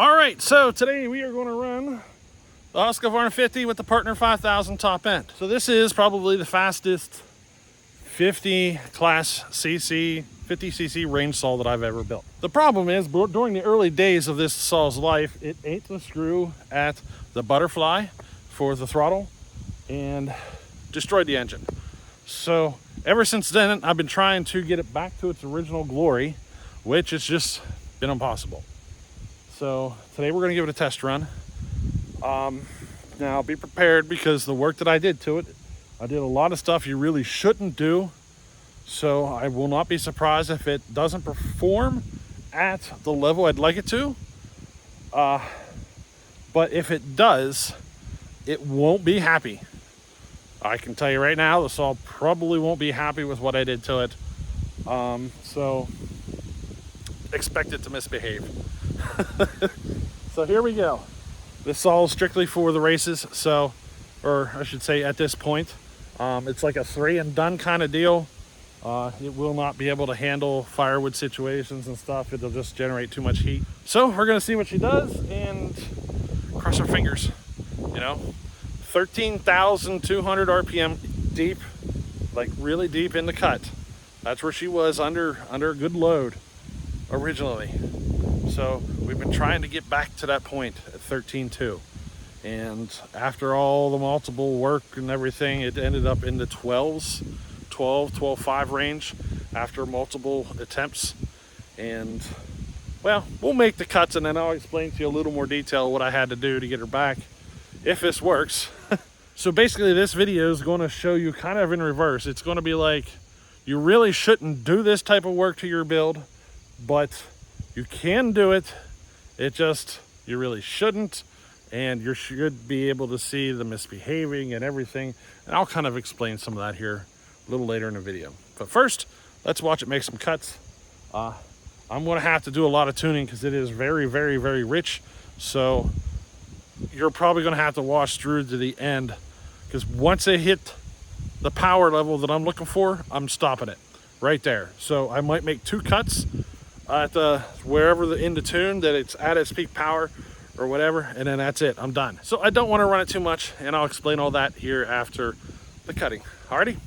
All right, so today we are going to run the Husqvarna 50 with the Partner 5000 top end. So this is probably the fastest 50 class CC, 50 cc range saw that I've ever built. The problem is during the early days of this saw's life, it ate the screw at the butterfly for the throttle and destroyed the engine. So ever since then, I've been trying to get it back to its original glory, which has just been impossible. So today we're going to give it a test run. Now be prepared, because the work that I did to it, I did a lot of stuff you really shouldn't do. So I will not be surprised if it doesn't perform at the level I'd like it to. But if it does, it won't be happy. I can tell you right now, the saw probably won't be happy with what I did to it. So expect it to misbehave. So here we go. This saw is strictly for the races. So, or I should say at this point, it's like a 3 and done kind of deal. It will not be able to handle firewood situations and stuff. It'll just generate too much heat. So we're gonna see what she does and cross our fingers. You know, 13,200 RPM deep, like really deep in the cut. That's where she was under a good load originally. So we've been trying to get back to that point at 13.2. And after all the multiple work and everything, it ended up in the 12s, 12.5 range after multiple attempts. And well, we'll make the cuts and then I'll explain to you a little more detail what I had to do to get her back, if this works. So basically this video is going to show you kind of in reverse. It's going to be like, you really shouldn't do this type of work to your build, but you can do it. It just, you really shouldn't. And you should be able to see the misbehaving and everything. And I'll kind of explain some of that here a little later in the video. But first, let's watch it make some cuts. I'm going to have to do a lot of tuning because it is very, very, very rich. So you're probably going to have to watch through to the end, because once it hit the power level that I'm looking for, I'm stopping it right there. So I might make 2 cuts at wherever in the tune that it's at its peak power or whatever, and then that's it, I'm done. So I don't want to run it too much, and I'll explain all that here after the cutting. Alrighty.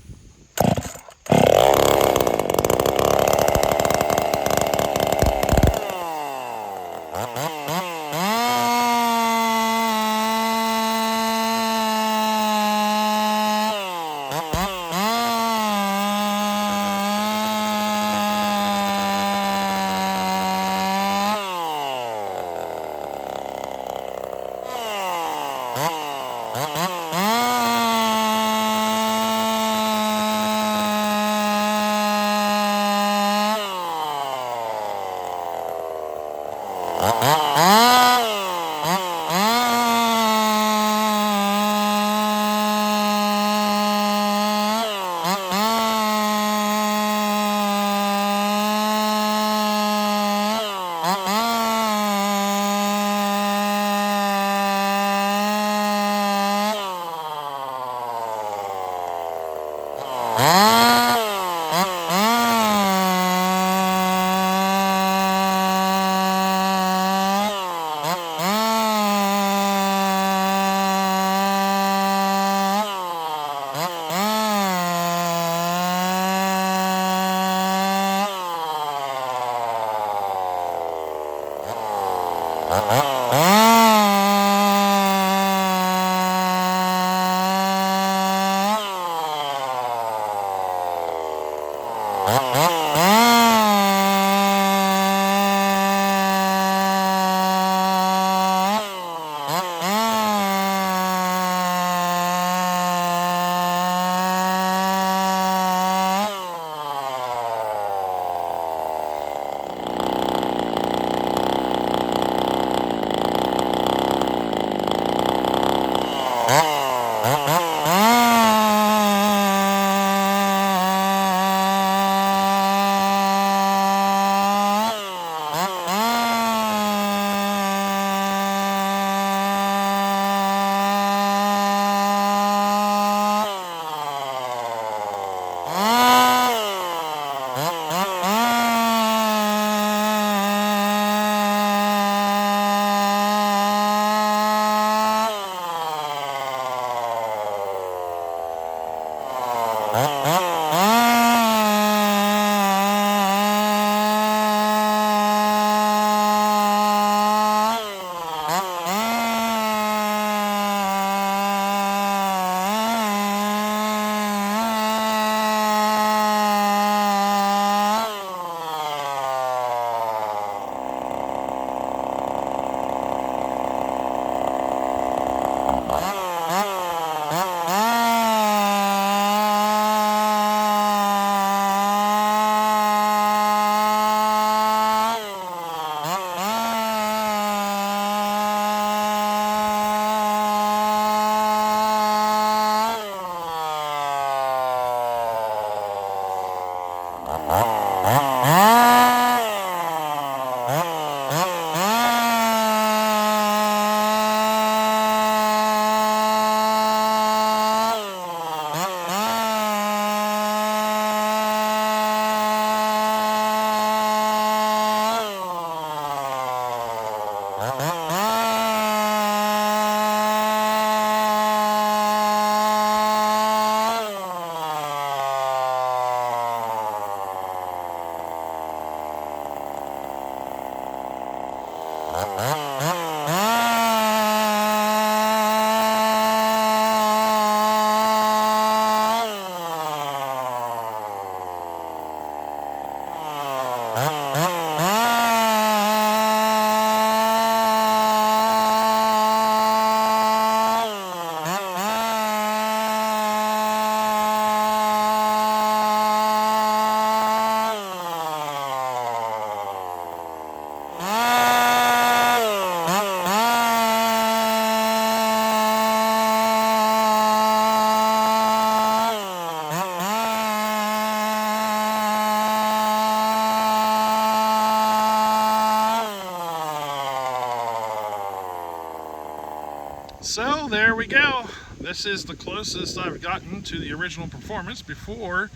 So there we go. This is the closest I've gotten to the original performance before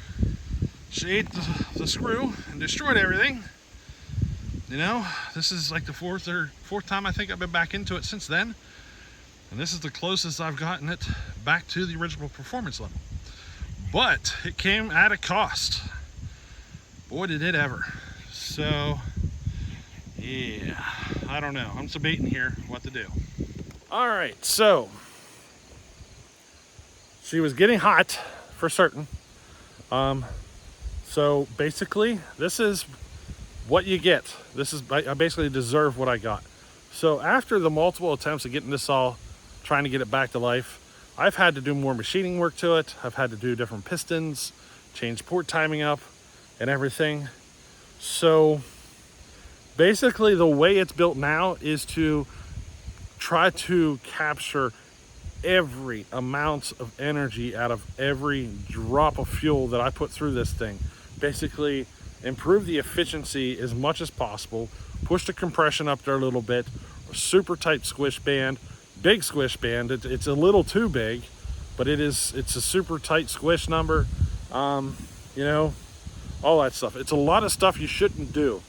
she ate the screw and destroyed everything. You know, this is like the fourth time I think I've been back into it since then. And this is the closest I've gotten it back to the original performance level. But it came at a cost. Boy, did it ever. So, yeah, I don't know. I'm debating here what to do. All right, so she was getting hot for certain. So basically, this is what you get. I basically deserve what I got. So after the multiple attempts at getting this all, trying to get it back to life, I've had to do more machining work to it. I've had to do different pistons, change port timing up and everything. So basically the way it's built now is to try to capture every amount of energy out of every drop of fuel that I put through this thing. Basically improve the efficiency as much as possible, push the compression up there a little bit, a super tight squish band, big squish band. It's a little too big, but it's a super tight squish number. You know, all that stuff. It's a lot of stuff you shouldn't do.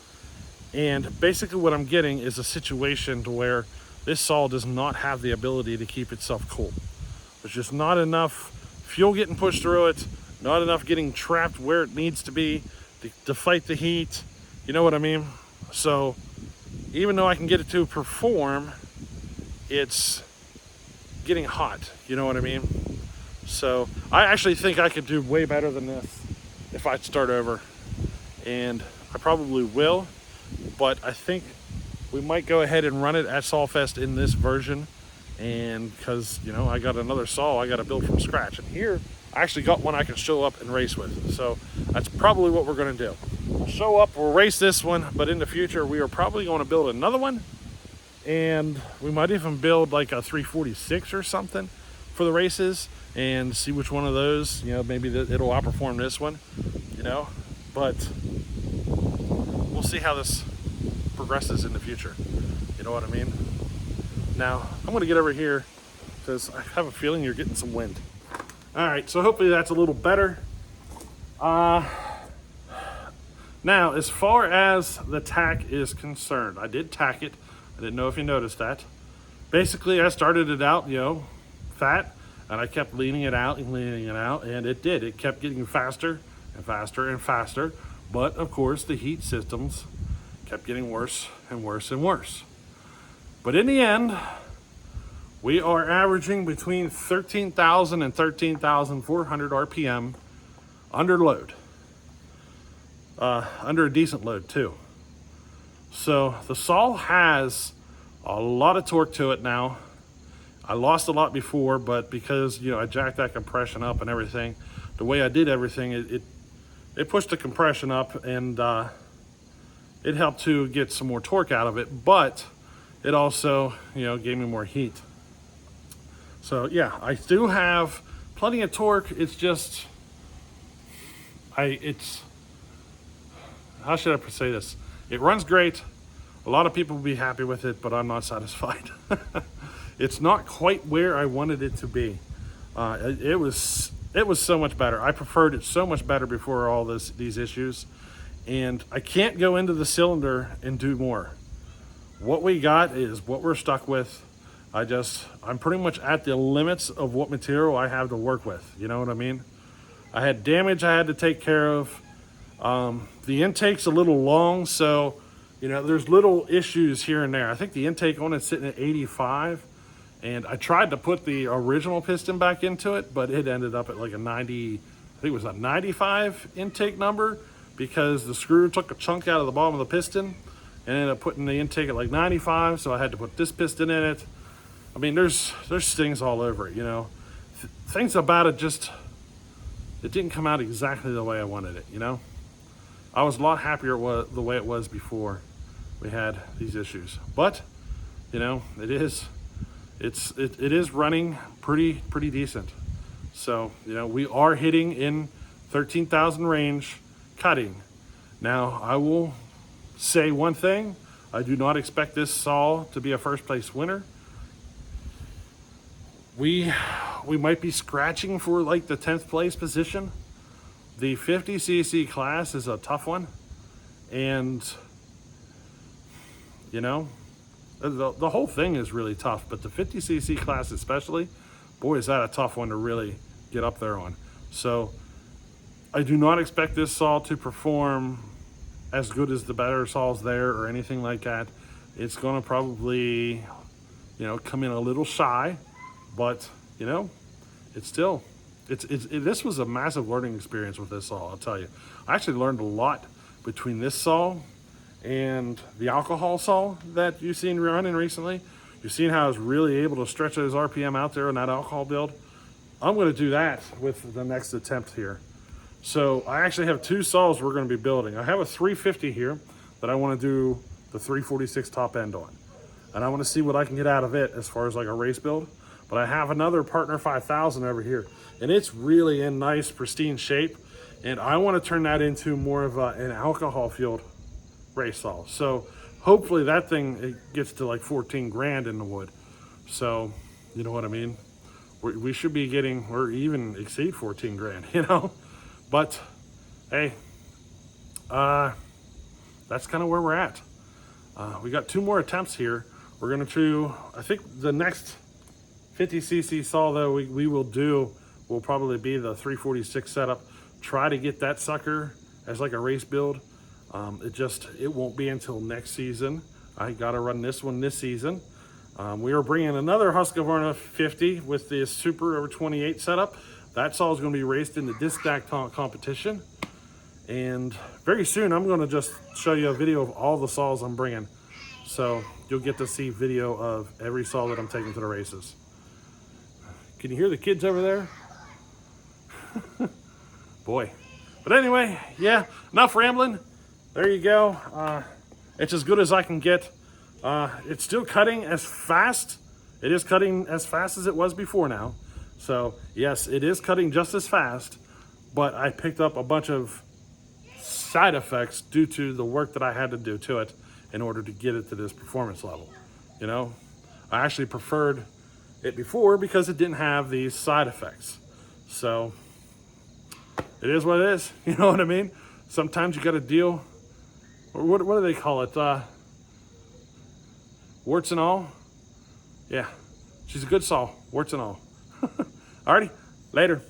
And basically what I'm getting is a situation to where this saw does not have the ability to keep itself cool. There's just not enough fuel getting pushed through it, not enough getting trapped where it needs to be to fight the heat. You know what I mean? So even though I can get it to perform, it's getting hot. You know what I mean? So I actually think I could do way better than this if I'd start over. And I probably will, but I think we might go ahead and run it at Sawfest in this version. And because, you know, I got another saw I got to build from scratch. And here, I actually got one I can show up and race with. So that's probably what we're going to do. We'll show up, we'll race this one, but in the future, we are probably going to build another one. And we might even build like a 346 or something for the races and see which one of those, you know, maybe it'll outperform this one, you know. But we'll see how this progresses in the future. You know what I mean? Now, I'm going to get over here because I have a feeling you're getting some wind. All right, so hopefully that's a little better. Now, as far as the tack is concerned, I did tack it. I didn't know if you noticed that. Basically, I started it out, you know, fat, and I kept leaning it out and leaning it out, and it did. It kept getting faster and faster and faster. But, of course, the heat systems kept getting worse and worse and worse. But in the end, we are averaging between 13,000 and 13,400 RPM under load. Under a decent load too. So the saw has a lot of torque to it now. I lost a lot before, but because, you know, I jacked that compression up and everything, the way I did everything, it pushed the compression up and it helped to get some more torque out of it, but it also, you know, gave me more heat. So yeah, I do have plenty of torque. It's just, how should I say this? It runs great. A lot of people will be happy with it, but I'm not satisfied. It's not quite where I wanted it to be. It was so much better. I preferred it so much better before all these issues. And I can't go into the cylinder and do more. what we got is what we're stuck with. I'm pretty much at the limits of what material I have to work with. You know what I mean? I had damage I had to take care of. The intake's a little long, so, you know, there's little issues here and there. I think the intake on it's sitting at 85, and I tried to put the original piston back into it, but it ended up at like a 90, I think it was a 95 intake number, because the screw took a chunk out of the bottom of the piston and ended up putting the intake at like 95, so I had to put this piston in it. I mean, there's things all over it, you know. Things about it just, it didn't come out exactly the way I wanted it, you know. I was a lot happier the way it was before we had these issues. But, you know, it is running pretty decent. So, you know, we are hitting in 13,000 range cutting. Now, I will say one thing. I do not expect this saw to be a first place winner. We might be scratching for like the 10th place position. The 50cc class is a tough one, and you know, the whole thing is really tough, but the 50cc class especially, boy, is that a tough one to really get up there on. So I do not expect this saw to perform as good as the better saws there or anything like that. It's gonna probably, you know, come in a little shy, but you know, it's still, this was a massive learning experience with this saw, I'll tell you. I actually learned a lot between this saw and the alcohol saw that you've seen running recently. You've seen how I was really able to stretch those RPM out there on that alcohol build. I'm gonna do that with the next attempt here. So I actually have two saws we're gonna be building. I have a 350 here that I wanna do the 346 top end on. And I wanna see what I can get out of it as far as like a race build. But I have another Partner 5000 over here, and it's really in nice, pristine shape. And I want to turn that into more of an alcohol fueled race saw. So hopefully that thing, it gets to like 14 grand in the wood. So, you know what I mean? We should be getting, or even exceed 14 grand, you know? But hey, that's kind of where we're at. We got 2 more attempts here. We're gonna do, I think the next 50cc saw though we will probably be the 346 setup. Try to get that sucker as like a race build. It won't be until next season. I gotta run this one this season. We are bringing another Husqvarna 50 with the Super over 28 setup. That saw is gonna be raced in the disc stack competition. And very soon I'm gonna just show you a video of all the saws I'm bringing. So you'll get to see video of every saw that I'm taking to the races. Can you hear the kids over there? Boy. But anyway, yeah, enough rambling. There you go. It's as good as I can get. It's still cutting as fast. It is cutting as fast as it was before now. So yes, it is cutting just as fast, but I picked up a bunch of side effects due to the work that I had to do to it in order to get it to this performance level. You know, I actually preferred it before because it didn't have these side effects. So it is what it is. You know what I mean? Sometimes you got to deal, or what do they call it? Warts and all. Yeah, she's a good saw, warts and all. Alrighty, later.